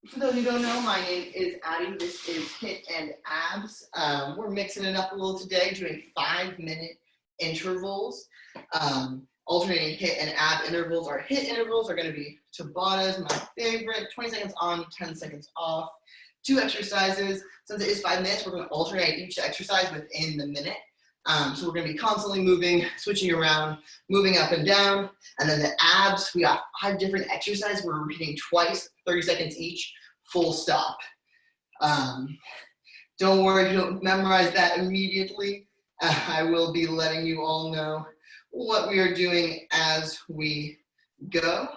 For those who don't know, my name is Addie. This is HIIT and Abs. We're mixing it up a little today, doing 5-minute intervals. Alternating HIIT and ab intervals. Our HIIT intervals are going to be Tabatas, my favorite, 20 seconds on, 10 seconds off. 2 exercises. Since it is 5 minutes, we're going to alternate each exercise within the minute. So we're going to be constantly moving, switching around, moving up and down. And then the abs, we got 5 different exercises. We're repeating twice, 30 seconds each, full stop. Don't worry if you don't memorize that immediately. I will be letting you all know what we are doing as we go.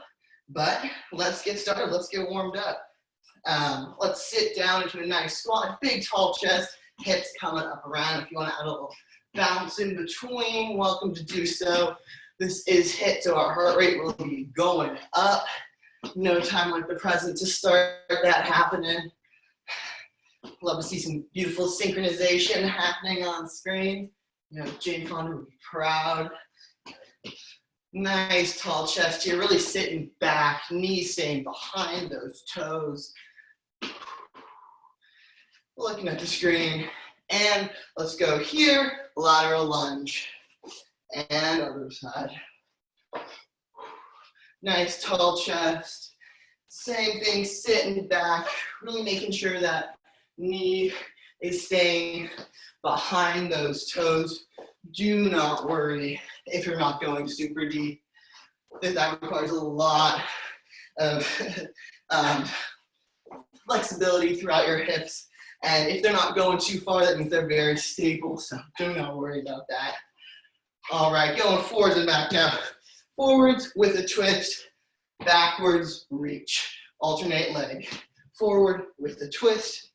But let's get started. Let's get warmed up. Let's sit down into a nice squat, big tall chest, hips coming up around. If you want to add a little bounce in between, welcome to do so. This is HIIT, so our heart rate will be going up. No time like the present to start that happening. Love to see some beautiful synchronization happening on screen. You know, Jane Fonda would be proud. Nice tall chest here, really sitting back, knees staying behind those toes. Looking at the screen. And let's go here, lateral lunge. And other side. Nice tall chest. Same thing, sitting back, really making sure that knee is staying behind those toes. Do not worry if you're not going super deep. That requires a lot of flexibility throughout your hips. And if they're not going too far, that means they're very stable, so do not worry about that. All right, going forwards and back now. Forwards with a twist, backwards, reach. Alternate leg. Forward with a twist,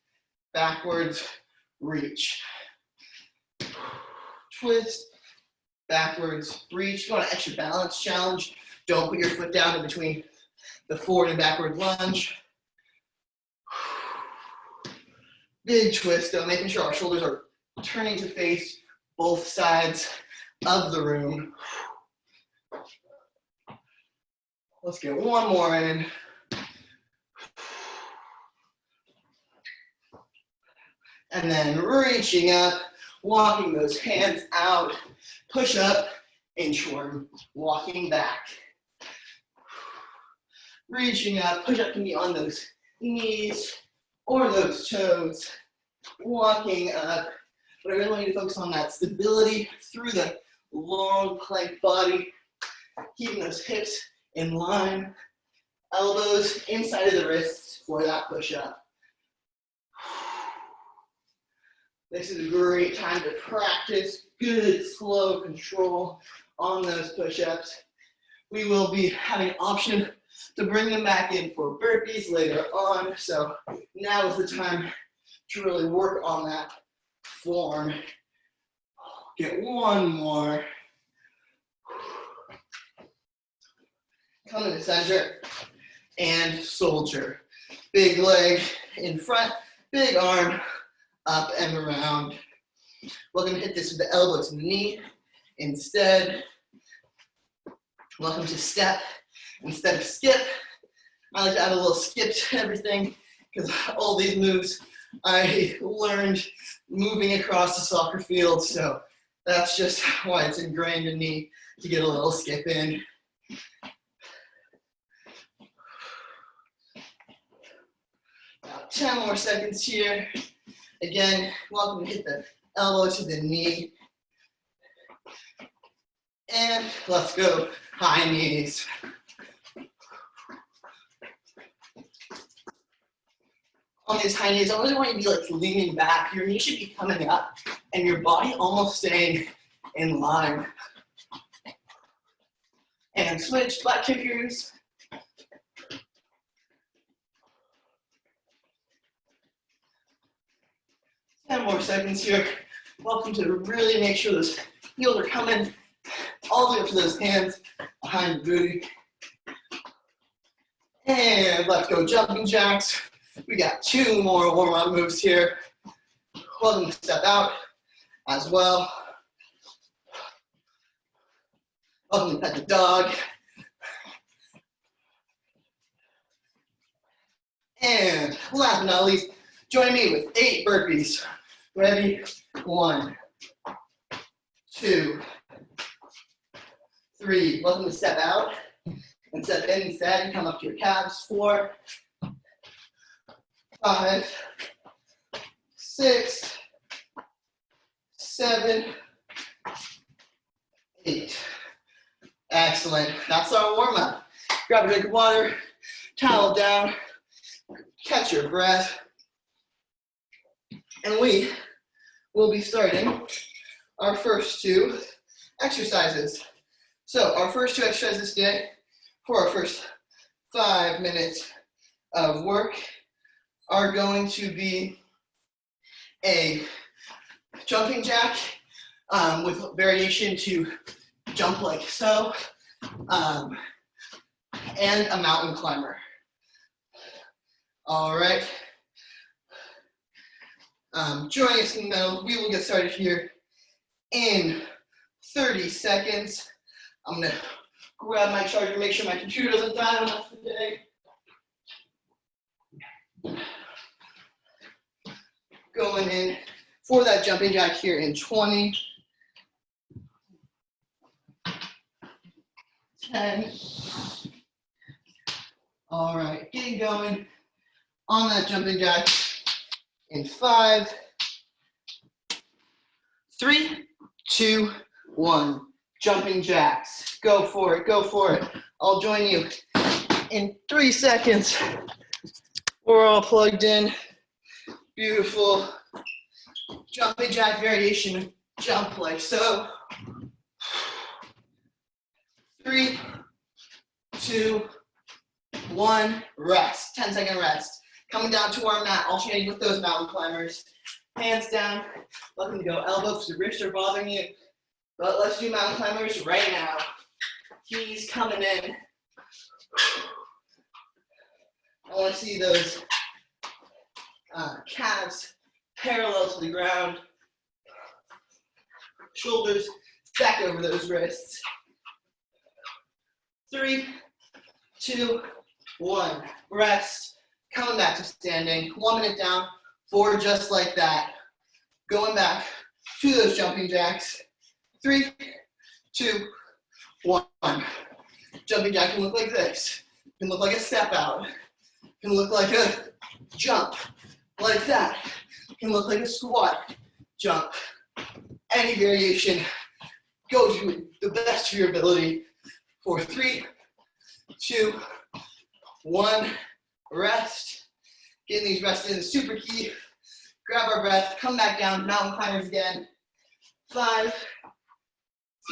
backwards, reach. Twist, backwards, reach. If you want an extra balance challenge, don't put your foot down in between the forward and backward lunge. Big twist though, making sure our shoulders are turning to face both sides of the room. Let's get one more in. And then reaching up, walking those hands out, push up, inchworm, walking back. Reaching up, push up can be on those knees or those toes, walking up. But I really want you to focus on that stability through the long plank body, keeping those hips in line, elbows inside of the wrists for that push up. This is a great time to practice good, slow control on those push-ups. We will be having an option to bring them back in for burpees later on. So now is the time to really work on that form. Get one more. Come to the center and soldier. Big leg in front, big arm up and around. Welcome to hit this with the elbow to the knee instead. Welcome to step instead of skip. I like to add a little skip to everything because all these moves I learned moving across the soccer field, so that's just why it's ingrained in me to get a little skip in. About 10 more seconds here. Again, welcome to hit the elbow to the knee. And let's go, high knees. On these high knees, I really want you to be like leaning back. Your knee should be coming up and your body almost staying in line. And switch, flat kickers. 10 more seconds here. Welcome to really make sure those heels are coming all the way up to those hands behind the booty. And let's go jumping jacks. We got 2 more warm-up moves here. Welcome to step out as well. Welcome to pet the dog. And last but not least, join me with 8 burpees. Ready? 1, 2, 3. Welcome to step out and step in instead. You come up to your calves. 4, 5, 6, 7, 8. Excellent. That's our warm-up. Grab a drink of water, towel down, catch your breath, and we will be starting our first 2 exercises. So our first 2 exercises today for our first 5 minutes of work are going to be a jumping jack with variation to jump like so, and a mountain climber. All right. Join us in the middle. We will get started here in 30 seconds. I'm gonna grab my charger, make sure my computer doesn't die on us today. Going in for that jumping jack here in 20, 10. All right, getting going on that jumping jack in 5, 3, 2, 1. Jumping jacks. Go for it, go for it. I'll join you in 3 seconds. We're all plugged in. Beautiful. Jumping jack variation. Jump like so. 3, 2, 1. Rest. 10-second rest. Coming down to our mat, alternating with those mountain climbers. Hands down. Welcome to go elbows to wrists are bothering you. But let's do mountain climbers right now. Knees coming in. I want to see those calves parallel to the ground. Shoulders back over those wrists. 3, 2, 1. Rest. Coming back to standing. 1 minute down. 4 just like that. Going back to those jumping jacks. 3, 2, 1. Jumping jack can look like this. Can look like a step out. Can look like a jump like that. Can look like a squat jump. Any variation. Go to the best of your ability for 3, 2, 1. Rest. Getting these rests in is super key. Grab our breath. Come back down. Mountain climbers again. 5,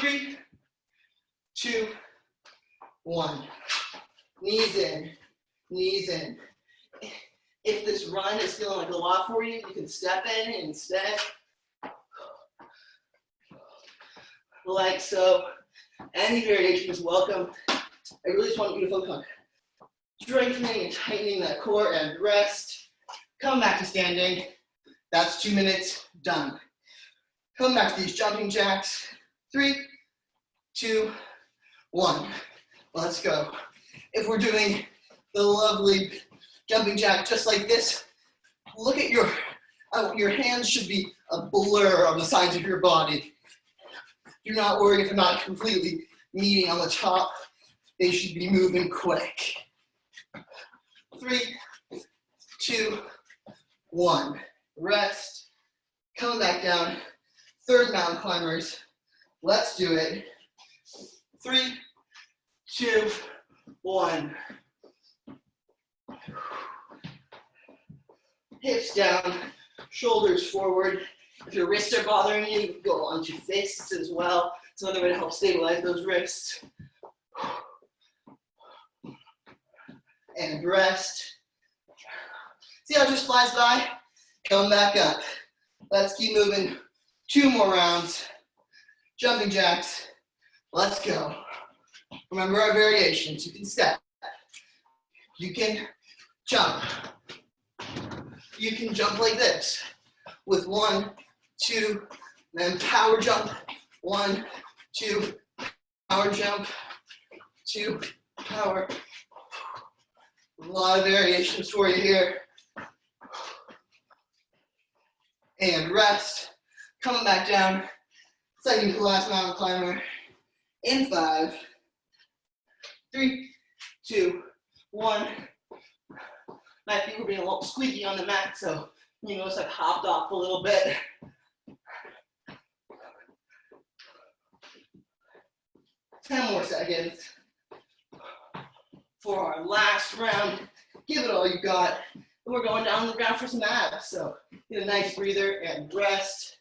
3, 2, 1. Knees in, knees in. If this run is feeling like a lot for you, you can step in instead. Like so. Any variation is welcome. I really just want you to focus on strengthening and tightening that core and rest. Come back to standing. That's 2 minutes done. Come back to these jumping jacks. 3, 2, 1. Let's go. If we're doing the lovely jumping jack just like this, look at your hands should be a blur on the sides of your body. Do not worry if they're not completely meeting on the top. They should be moving quick. 3, 2, 1. Rest. Coming back down. Third mountain climbers. Let's do it. 3, 2, 1. Hips down, shoulders forward. If your wrists are bothering you, you can go onto fists as well. It's another way to help stabilize those wrists. And rest. See how it just flies by? Come back up. Let's keep moving. 2 more rounds. Jumping jacks. Let's go. Remember our variations. You can step. You can jump. You can jump like this with 1, 2, then power jump. 1, 2, power jump. 2, power. A lot of variations for you here. And rest. Coming back down. Second to last mountain climber. In 5, 3, 2, 1. My feet were being a little squeaky on the mat, so you notice I've hopped off a little bit. Ten more seconds for our last round. Give it all you got. And we're going down on the ground for some abs. So get a nice breather and rest.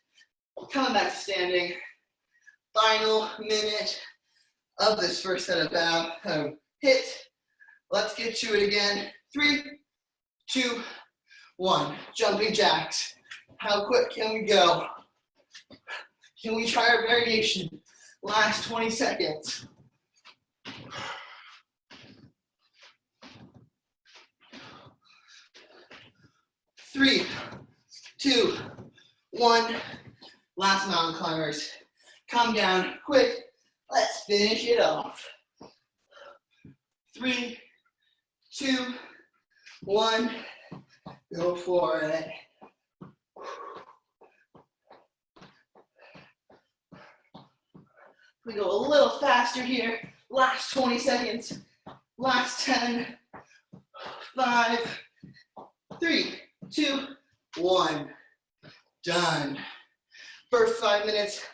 Coming back to standing. Final minute of this first set of abs. HIIT. Let's get to it again. 3, 2, 1. Jumping jacks. How quick can we go? Can we try our variation? Last 20 seconds. 3, 2, 1. Last mountain climbers. Come down quick. Let's finish it off. 3, 2, 1. Go for it. We go a little faster here. Last 20 seconds. Last 10. 5, 3, 2, 1. Done. First 5 minutes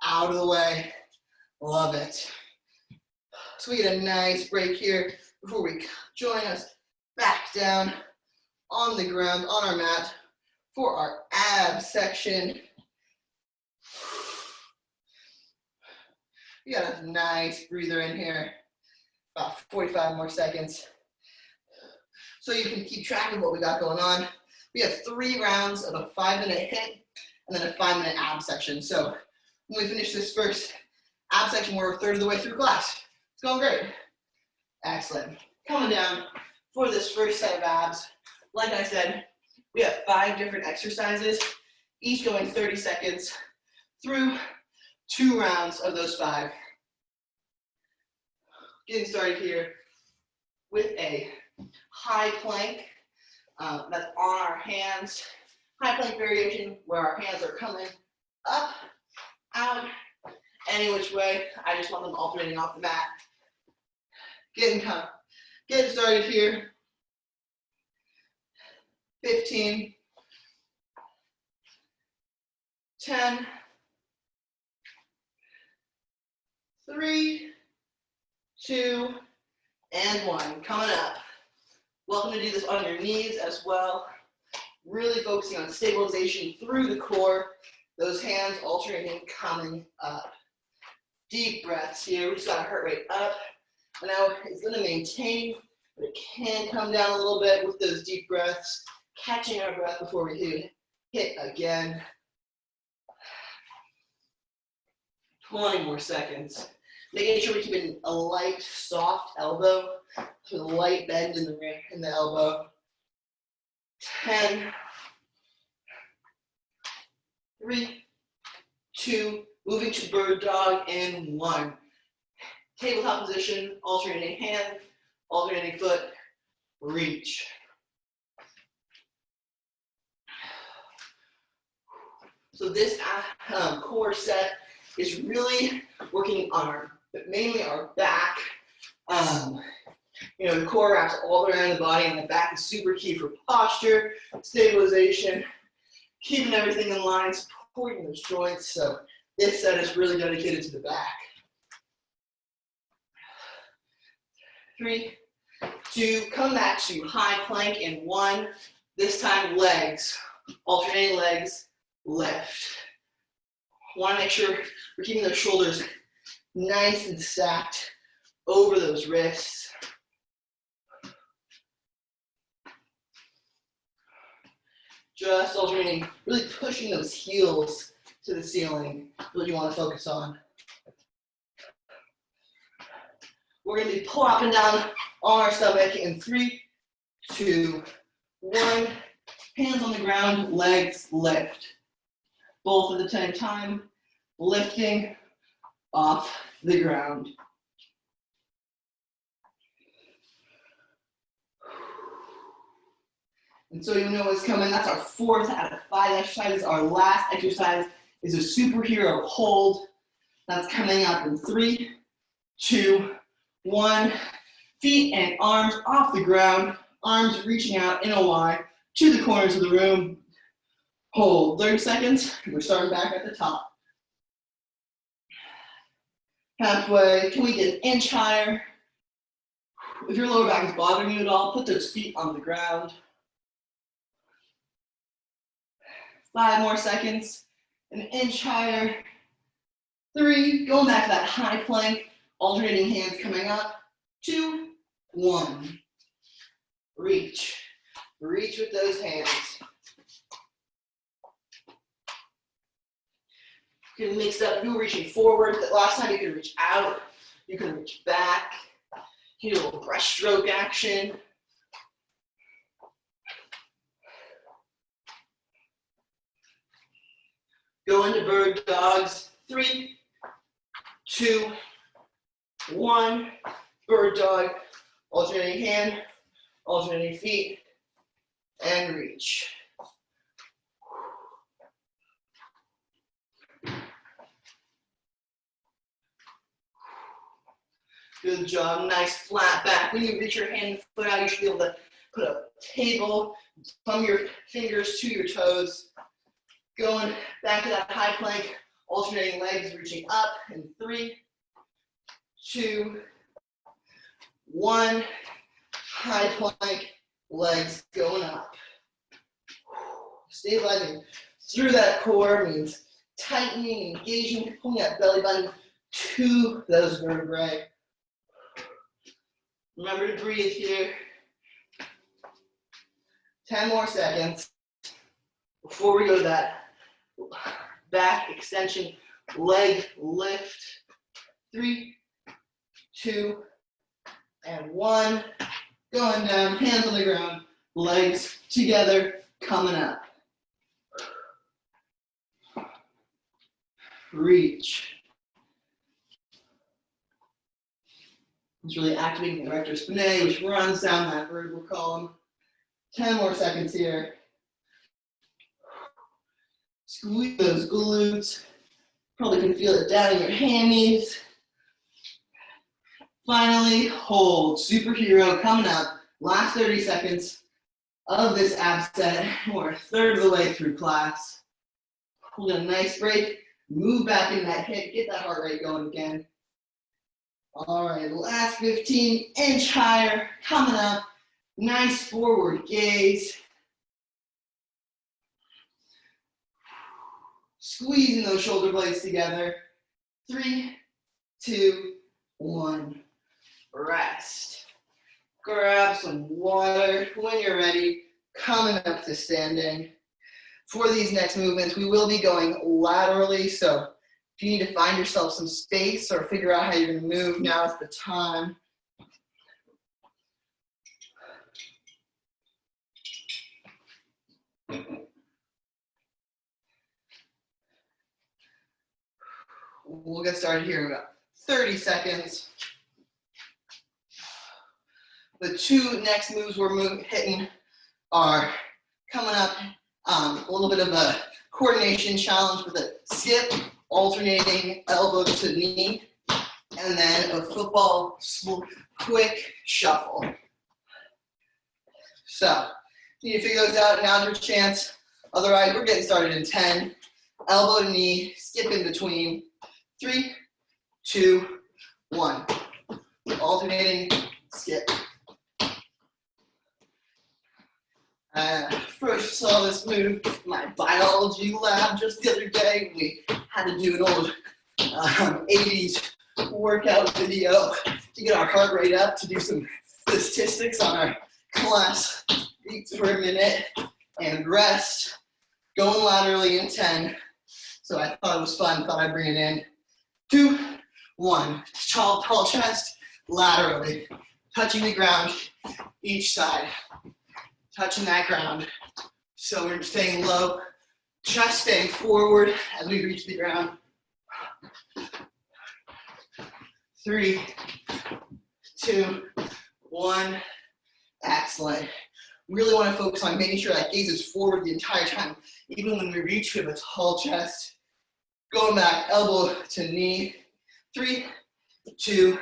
out of the way. Love it. So we get a nice break here before we join us back down on the ground, on our mat for our abs section. We got a nice breather in here. About 45 more seconds. So you can keep track of what we got going on. We have 3 rounds of a 5-minute HIIT and then a 5-minute ab section. So when we finish this first ab section, we're a third of the way through class. It's going great. Excellent. Coming down for this first set of abs. Like I said, we have 5 different exercises, each going 30 seconds through 2 rounds of those 5. Getting started here with a high plank. That's on our hands. High plank variation where our hands are coming up, out, any which way. I just want them alternating off the mat. Getting started here. 15, 10, 3, 2, and 1. Coming up. Welcome to do this on your knees as well. Really focusing on stabilization through the core. Those hands alternating, coming up. Deep breaths here. We just got our heart rate up. And now it's going to maintain, but it can come down a little bit with those deep breaths. Catching our breath before we hit again. 20 more seconds. Making sure we keep a light, soft elbow. So a light bend in the elbow. 10, 3, 2, moving to bird dog, and 1. Tabletop position, alternating hand, alternating foot, reach. So this core set is really working on mainly our back. The core wraps all around the body, and the back is super key for posture, stabilization, keeping everything in line, supporting those joints. So this set is really dedicated to the back. 3, 2, come back to high plank in 1. This time legs, alternating legs, lift. Want to make sure we're keeping those shoulders nice and stacked over those wrists. Just alternating, really pushing those heels to the ceiling, what you want to focus on. We're going to be plopping down on our stomach in 3, 2, 1. Hands on the ground, legs lift. Both at the same time, lifting off the ground. And so you know what's coming. That's our 4th out of 5 exercises. Our last exercise is a superhero hold. That's coming up in 3, 2, 1. Feet and arms off the ground. Arms reaching out in a Y to the corners of the room. Hold 30 seconds. We're starting back at the top. Halfway. Can we get an inch higher? If your lower back is bothering you at all, put those feet on the ground. 5 more seconds. An inch higher. 3. Going back to that high plank. Alternating hands coming up. 2, 1. Reach. Reach with those hands. You can mix up. You were reaching forward. Last time you could reach out. You can reach back. You do a little breaststroke action. Go into bird dogs. 3, 2, 1. Bird dog. Alternating hand. Alternating feet. And reach. Good job. Nice flat back. When you reach your hand and foot out, you should be able to put a table, thumb your fingers to your toes. Going back to that high plank, alternating legs, reaching up in 3, 2, 1. High plank, legs going up. Stabilizing through that core means tightening, engaging, pulling that belly button to those vertebrae. Remember to breathe here. 10 more seconds before we go to that back extension, leg lift. 3, 2, and 1. Going down, hands on the ground, legs together, coming up. Reach. It's really activating the erector spinae, which runs down that vertebral column. 10 more seconds here. Squeeze those glutes. Probably can feel it down in your hammies. Finally, hold. Superhero coming up. Last 30 seconds of this ab set. We're a third of the way through class. Hold a nice break. Move back in that hip. Get that heart rate going again. All right, last 15, inch higher, coming up. Nice forward gaze. Squeezing those shoulder blades together. 3, 2, 1. Rest. Grab some water when you're ready. Coming up to standing. For these next movements, we will be going laterally, so if you need to find yourself some space or figure out how you're going to move, now is the time. We'll get started here in about 30 seconds. The 2 next moves we're hitting are coming up a little bit of a coordination challenge with a skip, alternating elbow to knee, and then a football quick shuffle. So, you need to figure those out. Now's your chance. Otherwise, we're getting started in 10. Elbow to knee, skip in between. 3, 2, 1. Alternating, skip. First saw this move in my biology lab just the other day. We had to do an old 80s workout video to get our heart rate up, to do some statistics on our class beats per minute, and rest. Going laterally in 10. So I thought it was fun, thought I'd bring it in. 2, 1. Tall chest, laterally. Touching the ground, each side. Touching that ground. So we're staying low, chest staying forward as we reach the ground. 3, 2, 1. Excellent. Really want to focus on making sure that gaze is forward the entire time. Even when we reach, we have a tall chest. Going back, elbow to knee. 3, 2,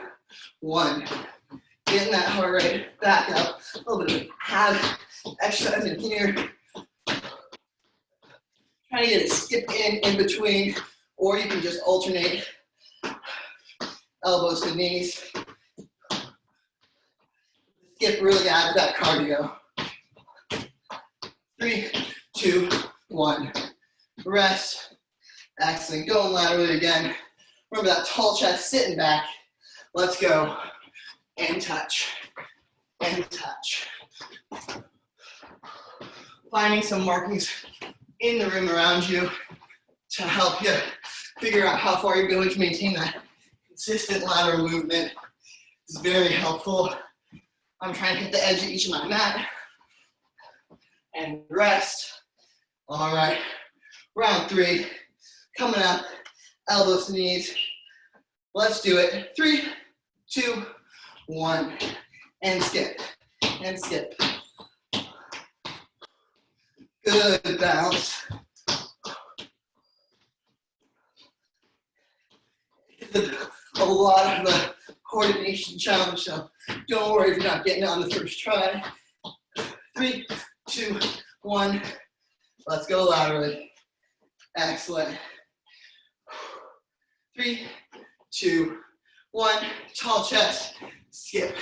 1. Getting that heart rate back up. A little bit of ab exercise in here. Trying to get a skip in between, or you can just alternate elbows to knees. Skip really adds that cardio. 3, 2, 1. Rest. Excellent. Going laterally again. Remember that tall chest sitting back. Let's go. And touch. And touch. Finding some markings in the room around you to help you figure out how far you're going to maintain that consistent lateral movement. It's very helpful. I'm trying to hit the edge of each of my mat. And rest. All right. Round 3. Coming up. Elbows to knees. Let's do it. 3, 2, 1. And skip. And skip. Good bounce. A lot of the coordination challenge, so don't worry if you're not getting it on the first try. 3, 2, 1. Let's go laterally. Excellent. 3, 2, 1. Tall chest. Skip.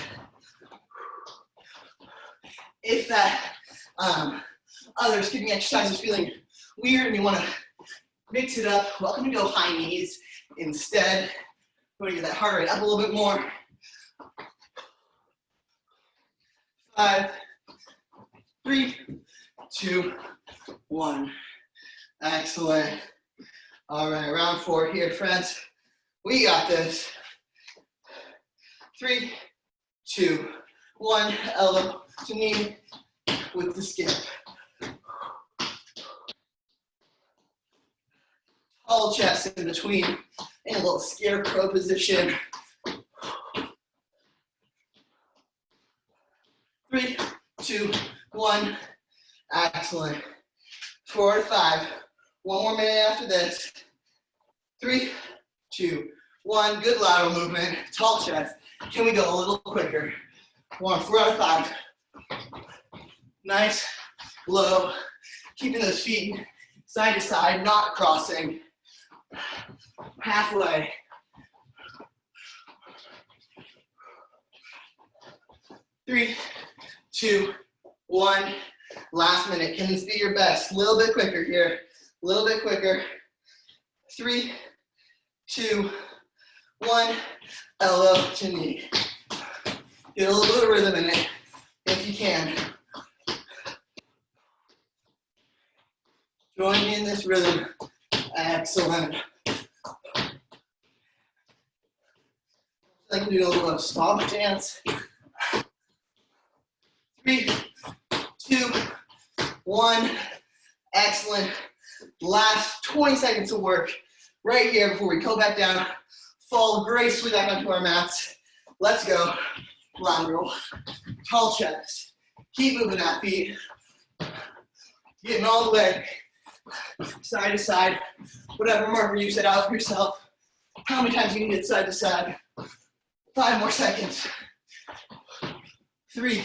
If that other skipping exercise is feeling weird and you want to mix it up, welcome to go high knees instead. We're going to get that heart rate up a little bit more. 5, 3, 2, 1. Excellent. All right, round 4 here, friends. We got this. 3, 2, 1. Elbow to knee with the skip. Tall chest in between in a little scarecrow position. 3, 2, 1. Excellent. 4 to 5. One more minute after this. 3, 2, 1. Good lateral movement. Tall chest. Can we go a little quicker? 4 out of 5. Nice, low. Keeping those feet side to side, not crossing. Halfway. 3, 2, 1. Last minute. Can this be your best? A little bit quicker here. A little bit quicker. 3, 2, 1. Elbow to knee. Get a little bit of rhythm in it if you can. Join me in this rhythm. Excellent. Like we do a little stomp dance. 3, 2, 1. Excellent. Last 20 seconds of work right here before we go back down. Fall gracefully back onto our mats. Let's go. Lateral. Tall chest. Keep moving that feet. Getting all the way. Side to side. Whatever marker you set out for yourself. How many times you can get side to side? 5 more seconds. 3,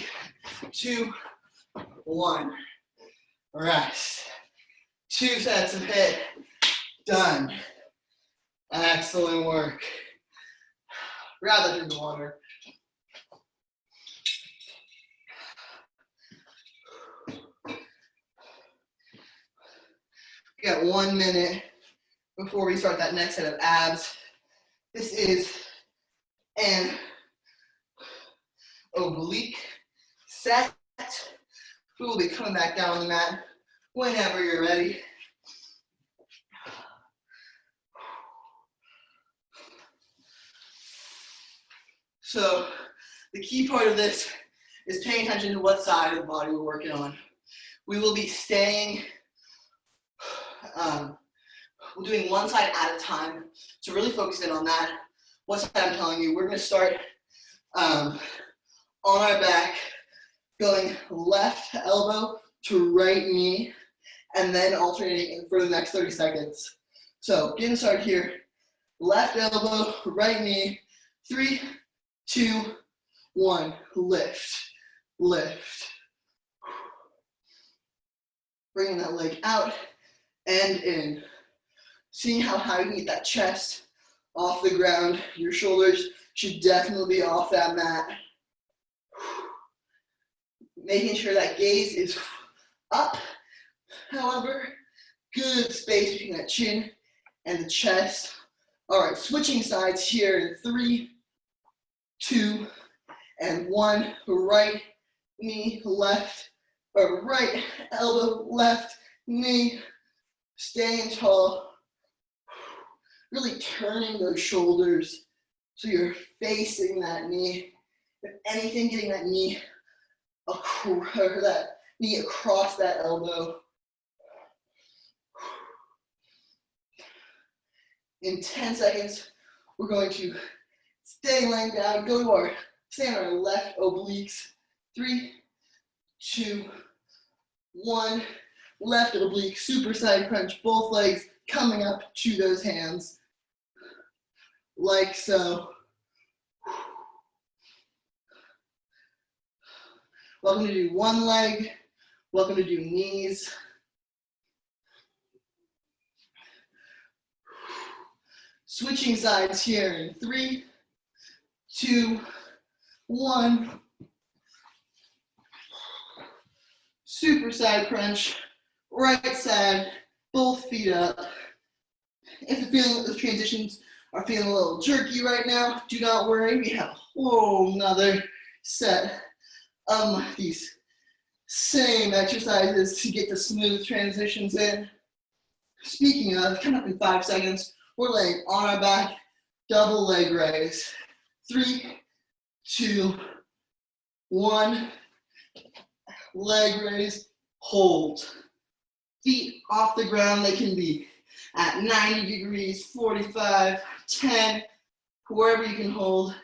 2, 1. Rest. 2 sets of HIIT. Done. Excellent work. Grab that in the water. We got 1 minute before we start that next set of abs. This is an oblique set. We will be coming back down on the mat whenever you're ready. So the key part of this is paying attention to what side of the body we're working on. We will be staying, we're doing one side at a time to really focus in on that. What side I'm telling you, we're going to start on our back, Going left elbow to right knee, and then alternating for the next 30 seconds. So getting started here. Left elbow, right knee. 3, 2, 1. Lift, lift. Bringing that leg out and in. Seeing how high you can get that chest off the ground. Your shoulders should definitely be off that mat. Making sure that gaze is up. However, good space between that chin and the chest. All right, switching sides here in 3, 2, and 1. Right knee, left, or right elbow, left knee. Staying tall. Really turning those shoulders so you're facing that knee. If anything, getting that knee across that elbow. In 10 seconds, we're going to stay laying down, stay on our left obliques. 3, 2, 1. Left oblique, super side crunch, both legs coming up to those hands. Like so. Welcome to do one leg. Welcome to do knees. Switching sides here in 3, 2, 1. Super side crunch. Right side, both feet up. If you're feeling those transitions are feeling a little jerky right now, do not worry. We have a whole nother set of these same exercises to get the smooth transitions in. Speaking of, coming up in 5 seconds, we're laying on our back, double leg raise. 3, 2, 1. Leg raise, hold. Feet off the ground, they can be at 90 degrees, 45, 10, wherever you can hold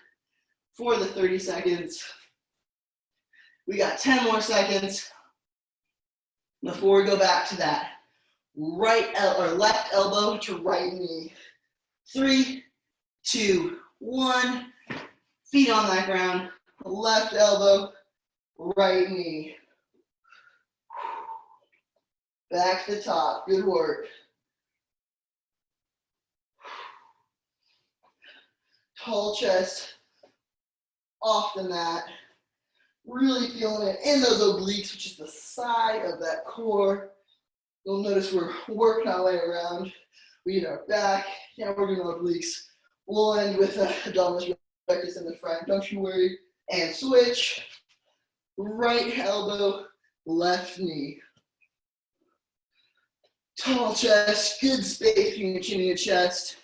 for the 30 seconds. We got 10 more seconds before we go back to that left elbow to right knee. 3, 2, 1. Feet on that ground, left elbow, right knee. Back to the top, good work. Tall chest off the mat. Really feeling it in those obliques, which is the side of that core. You'll notice we're working our way around. We get our back, now we're doing obliques. We'll end with abdominal rectus in the front, don't you worry. And switch, right elbow, left knee. Tall chest, good space between your chin and your chest.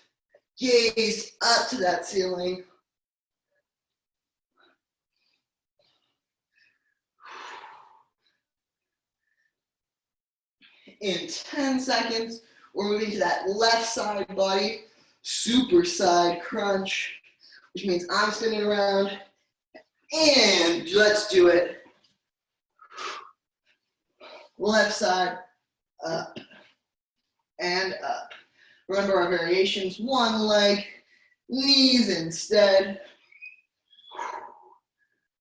Gaze up to that ceiling. In 10 seconds, we're moving to that left side body, super side crunch, which means I'm spinning around. And let's do it. Left side, up and up. Remember our variations, one leg, knees instead.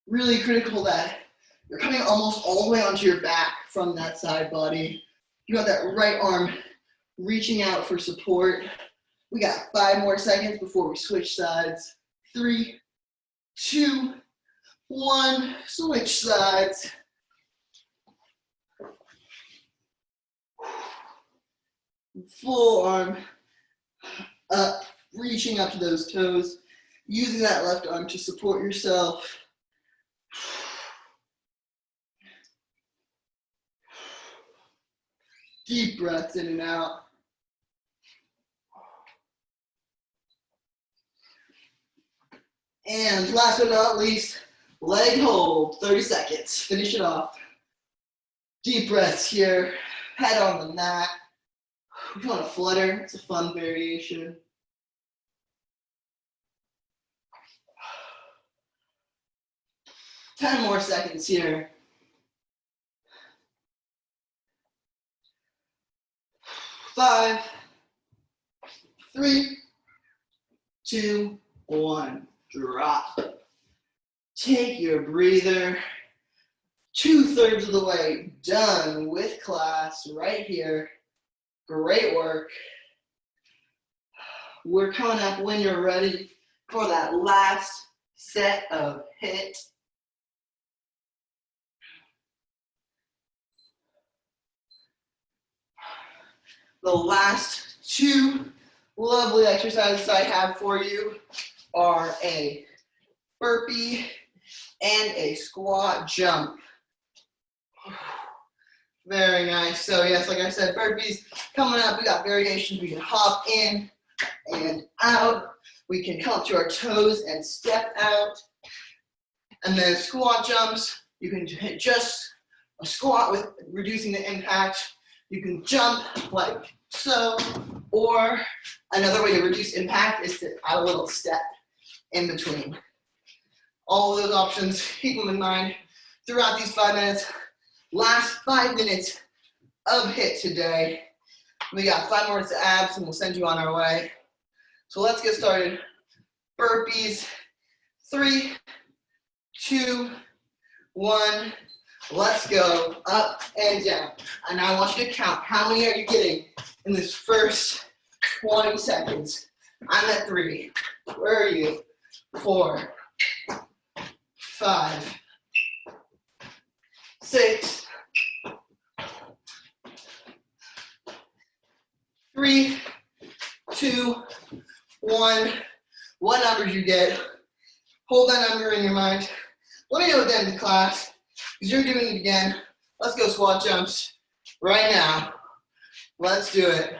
Really critical that you're coming almost all the way onto your back from that side body. You got that right arm reaching out for support. We got 5 more seconds before we switch sides. 3, 2, 1, switch sides. Full arm up, reaching up to those toes, using that left arm to support yourself. Deep breaths in and out. And last but not least, leg hold, 30 seconds. Finish it off. Deep breaths here, head on the mat. If you want to flutter, it's a fun variation. Ten more seconds here. 5, 3, 2, 1. Drop. Take your breather. 2/3 of the way done with class right here. Great work. We're coming up when you're ready for that last set of HIIT. The last two lovely exercises I have for you are a burpee and a squat jump. Very nice. So yes, like I said, burpees coming up. We got variations. We can hop in and out. We can come up to our toes and step out. And then squat jumps, you can hit just a squat with reducing the impact. You can jump like so, or another way to reduce impact is to add a little step in between. All of those options, keep them in mind throughout these 5 minutes. Last 5 minutes of HIIT today. We got 5 more minutes of abs and we'll send you on our way. So let's get started. Burpees, 3, 2, 1. Let's go up and down. And I want you to count how many are you getting in this first 20 seconds. I'm at 3. Where are you? 4, 5, 6, 3, 2, 1. What numbers you get? Hold that number in your mind. Let me know at the end of the class, because you're doing it again. Let's go squat jumps right now. Let's do it.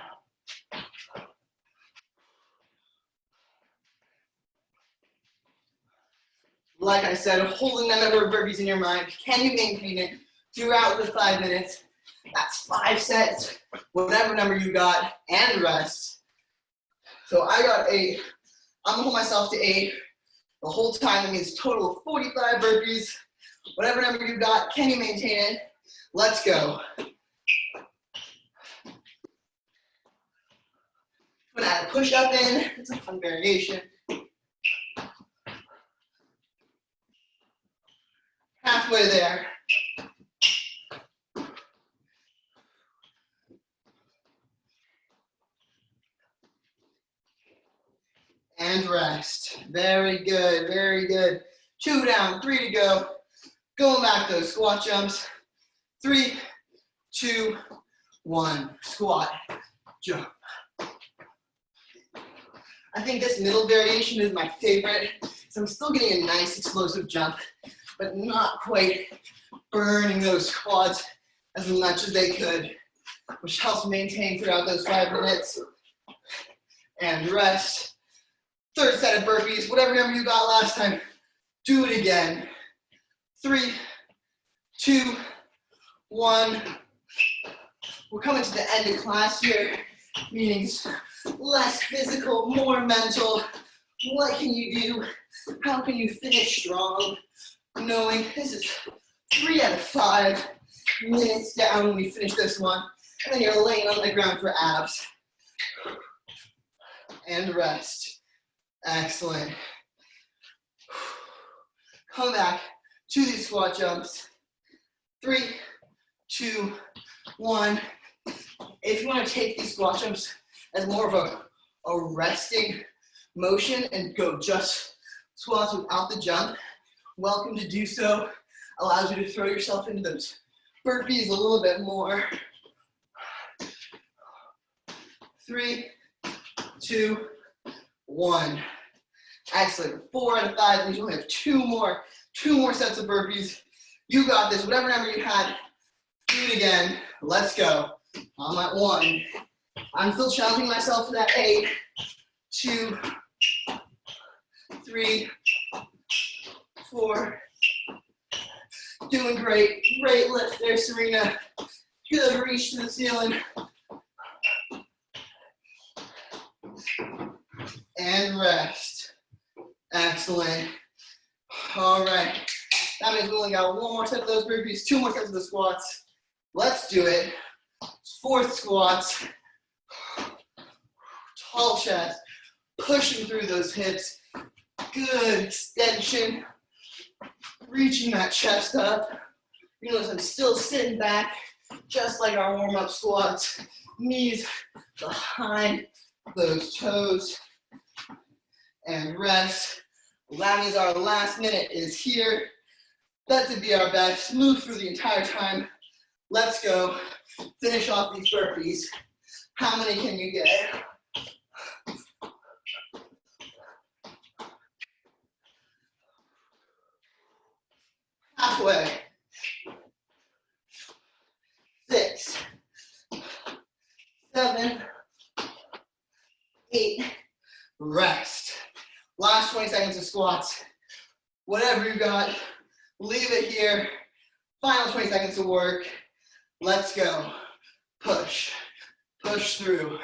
Like I said, holding that number of burpees in your mind. Can you maintain it throughout the 5 minutes? That's 5 sets, whatever number you got, and rest. So I got 8. I'm gonna hold myself to 8 the whole time. That means total of 45 burpees. Whatever number you got, can you maintain it? Let's go. I'm gonna add a push up in. It's a fun variation. Halfway there. And rest. Very good, very good. 2 down, 3 to go. Going back those squat jumps. 3, 2, 1. Squat, jump. I think this middle variation is my favorite. So I'm still getting a nice explosive jump, but not quite burning those quads as much as they could, which helps maintain throughout those 5 minutes. And rest. 3rd set of burpees, whatever number you got last time, do it again. 3, 2, 1. We're coming to the end of class here, meaning it's less physical, more mental. What can you do? How can you finish strong? Knowing this is 3 out of 5 minutes down when we finish this one, and then you're laying on the ground for abs. And rest. Excellent. Come back to these squat jumps. 3, 2, 1. If you want to take these squat jumps as more of a resting motion and go just squats without the jump, welcome to do so. Allows you to throw yourself into those burpees a little bit more. 3, 2, 1. Excellent. 4 out of 5 means you only have 2 more sets of burpees. You got this. Whatever number you had, do it again. Let's go. I'm at 1. I'm still challenging myself for that 8, 2, 3, 4. Doing great. Great lift there, Serena. Good reach to the ceiling. And rest. Excellent. All right. That means we only got 1 more set of those burpees, 2 more sets of the squats. Let's do it. 4th squats. tall chest, pushing through those hips. Good extension, reaching that chest up. You notice I'm still sitting back, just like our warm-up squats. Knees behind those toes, and rest. That means our last minute is here. That to be our best. Move through the entire time. Let's go. Finish off these burpees. How many can you get? Halfway. 6, 7, 8, rest. Last 20 seconds of squats. Whatever you got, leave it here. Final 20 seconds of work. Let's go. Push. Push through.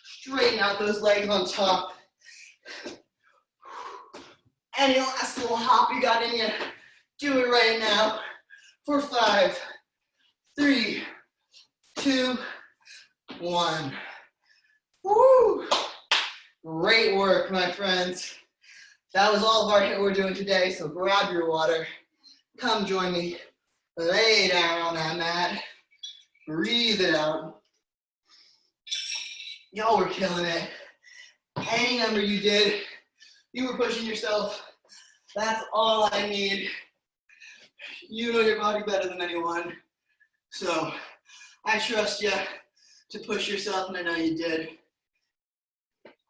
Straighten out those legs on top. Any last little hop you got in you, do it right now. For 5, 3, 2, 1. Woo! Great work, my friends. That was all of our HIIT we're doing today, so grab your water. Come join me. Lay down on that mat. Breathe it out. Y'all were killing it. Any number you did, you were pushing yourself. That's all I need. You know your body better than anyone. So I trust you to push yourself, and I know you did.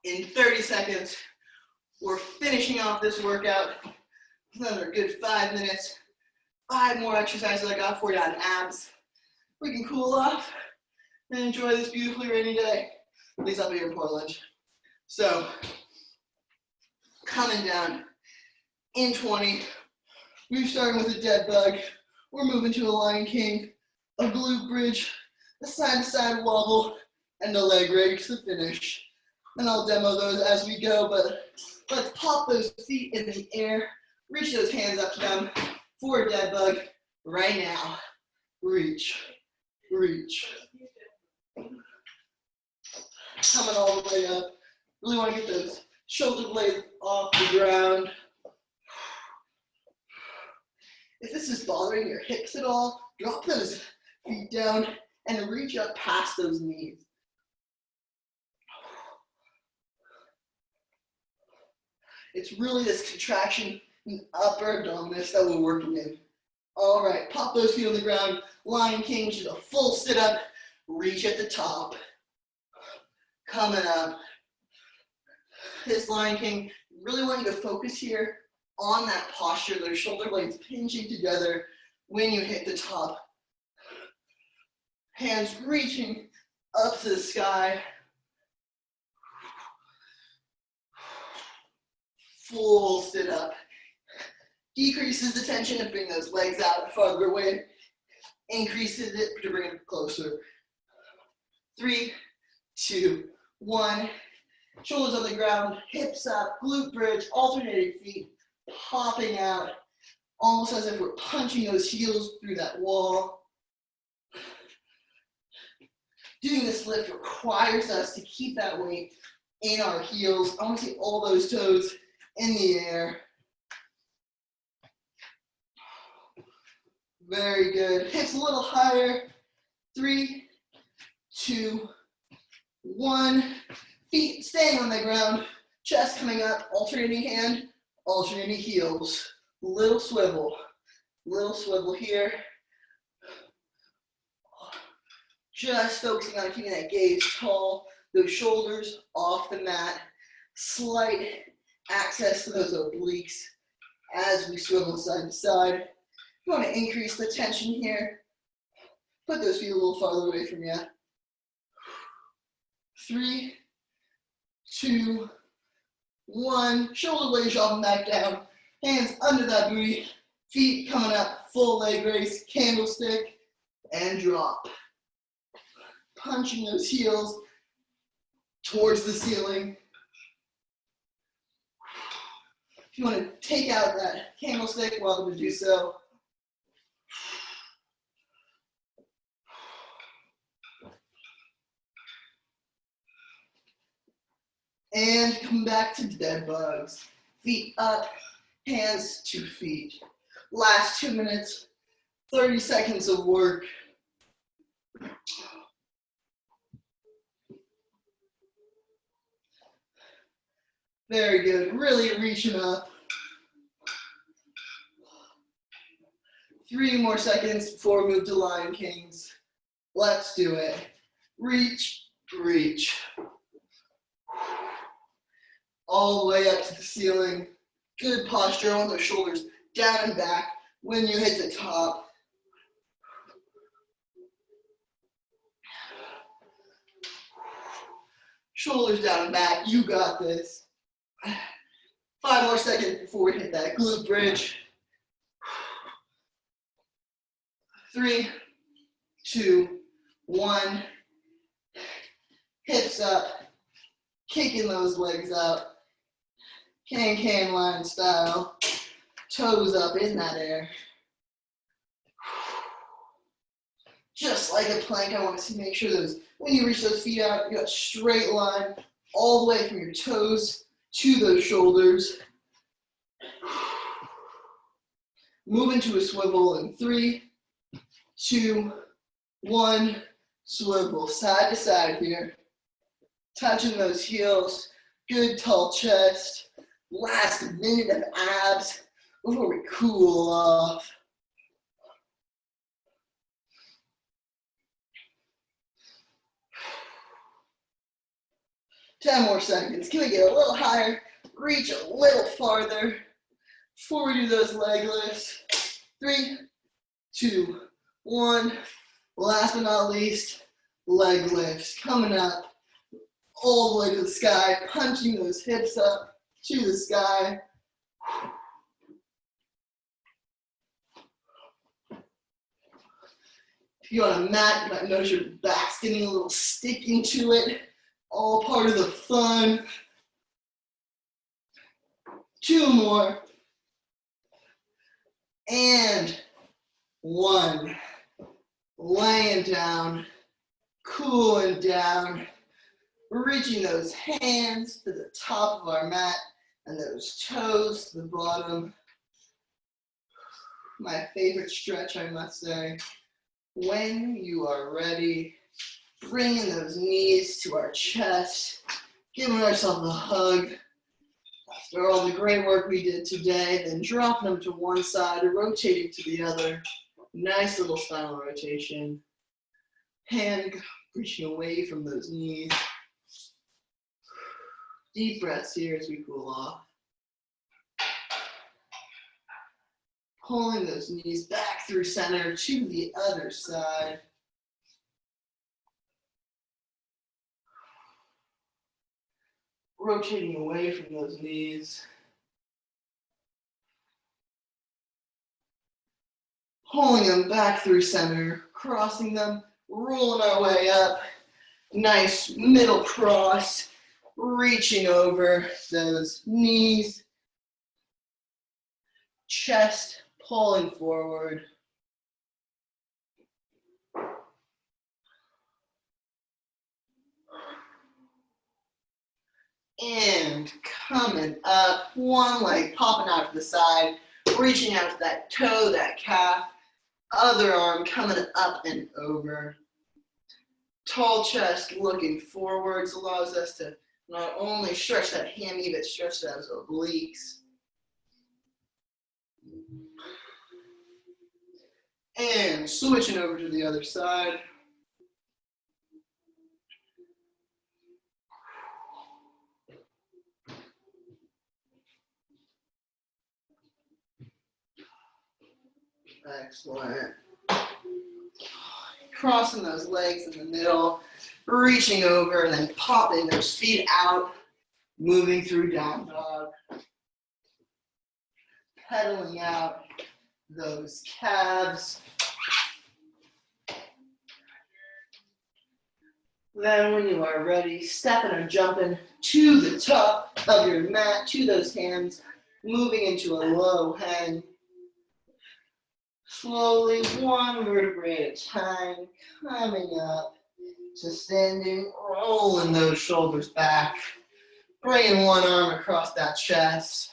In 30 seconds, we're finishing off this workout. Another good 5 minutes. 5 more exercises I got for you on abs. We can cool off and enjoy this beautifully rainy day. At least I'll be here in Portland. So, coming down in 20. We're starting with a dead bug. We're moving to a Lion King, a glute bridge, a side-to-side wobble, and a leg raise to finish. And I'll demo those as we go, but let's pop those feet in the air, reach those hands up to them for a dead bug right now. Reach, reach. Coming all the way up. Really want to get those shoulder blades off the ground. If this is bothering your hips at all, drop those feet down and reach up past those knees. It's really this contraction in the upper abdominis that we're working in. All right, pop those feet on the ground. Lion King, which is a full sit-up. Reach at the top. Coming up. This Lion King, really want you to focus here on that posture, those shoulder blades pinching together when you hit the top. Hands reaching up to the sky. Full sit up. Decreases the tension to bring those legs out farther away. Increases it to bring it closer. 3, 2, 1. Shoulders on the ground, hips up, glute bridge, alternating feet, popping out, almost as if we're punching those heels through that wall. Doing this lift requires us to keep that weight in our heels. I want to see all those toes in the air. Very good. Hips a little higher. 3, 2, 1. Feet staying on the ground. Chest coming up. Alternating hand, alternating heels. Little swivel here. Just focusing on keeping that gaze tall. Those shoulders off the mat. Slight access to those obliques as we swivel side to side. You want to increase the tension here. Put those feet a little farther away from you. 3, 2, 1. Shoulder blades dropping back down. Hands under that booty. Feet coming up. Full leg raise. Candlestick. And drop. Punching those heels towards the ceiling. If you want to take out that candlestick, welcome to do so. And come back to dead bugs. Feet up, hands to feet. Last 2 minutes, 30 seconds of work. Very good, really reaching up. 3 more seconds before we move to Lion Kings. Let's do it. Reach, reach. All the way up to the ceiling. Good posture on those shoulders, down and back when you hit the top. Shoulders down and back, you got this. 5 more seconds before we hit that glute bridge. 3, 2, 1. Hips up, kicking those legs out. Can line style. Toes up in that air. Just like a plank, I want to make sure those, when you reach those feet out, you got a straight line all the way from your toes to those shoulders. Move into a swivel in 3, 2, 1. Swivel side to side here. Touching those heels. Good tall chest. Last minute of abs before we cool off. Ten more seconds. Can we get a little higher? Reach a little farther before we do those leg lifts. 3, 2, 1. Last but not least, leg lifts. Coming up all the way to the sky, punching those hips up to the sky. If you're on a mat, you might notice your back's getting a little sticking to it. All part of the fun. 2 more. And 1. Laying down, cooling down, reaching those hands to the top of our mat and those toes to the bottom. My favorite stretch, I must say. When you are ready, bringing those knees to our chest, giving ourselves a hug. After all the great work we did today, then dropping them to one side, rotating to the other. Nice little spinal rotation. Hand reaching away from those knees. Deep breaths here as we cool off. Pulling those knees back through center to the other side. Rotating away from those knees. Pulling them back through center, crossing them, rolling our way up. Nice middle cross, reaching over those knees. Chest pulling forward. And coming up, one leg popping out to the side, reaching out to that toe, that calf, other arm coming up and over. Tall chest looking forwards allows us to not only stretch that hammy, but stretch those obliques. And switching over to the other side. Excellent. Crossing those legs in the middle, reaching over, and then popping those feet out, moving through down dog. Pedaling out those calves. Then when you are ready, stepping or jumping to the top of your mat, to those hands, moving into a low hang. Slowly, one vertebrae at a time, coming up to standing, rolling those shoulders back, Bringing one arm across that chest.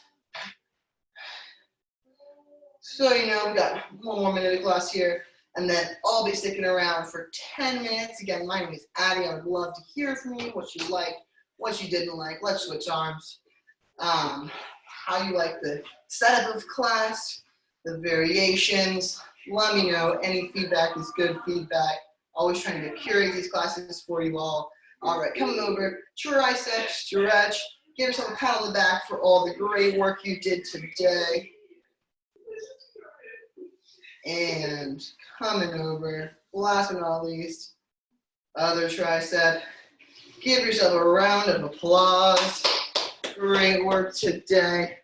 So you know, we've got one more minute of class here, and then I'll be sticking around for 10 minutes. Again, my name is Addie. I would love to hear from you, what you like, what you didn't like. Let's switch arms. How you like the setup of class, the variations. Let me know. Any feedback is good feedback. Always trying to curate these classes for you all. All right, coming over, tricep stretch. Give yourself a pat on the back for all the great work you did today. And coming over, last but not least, other tricep. Give yourself a round of applause. Great work today.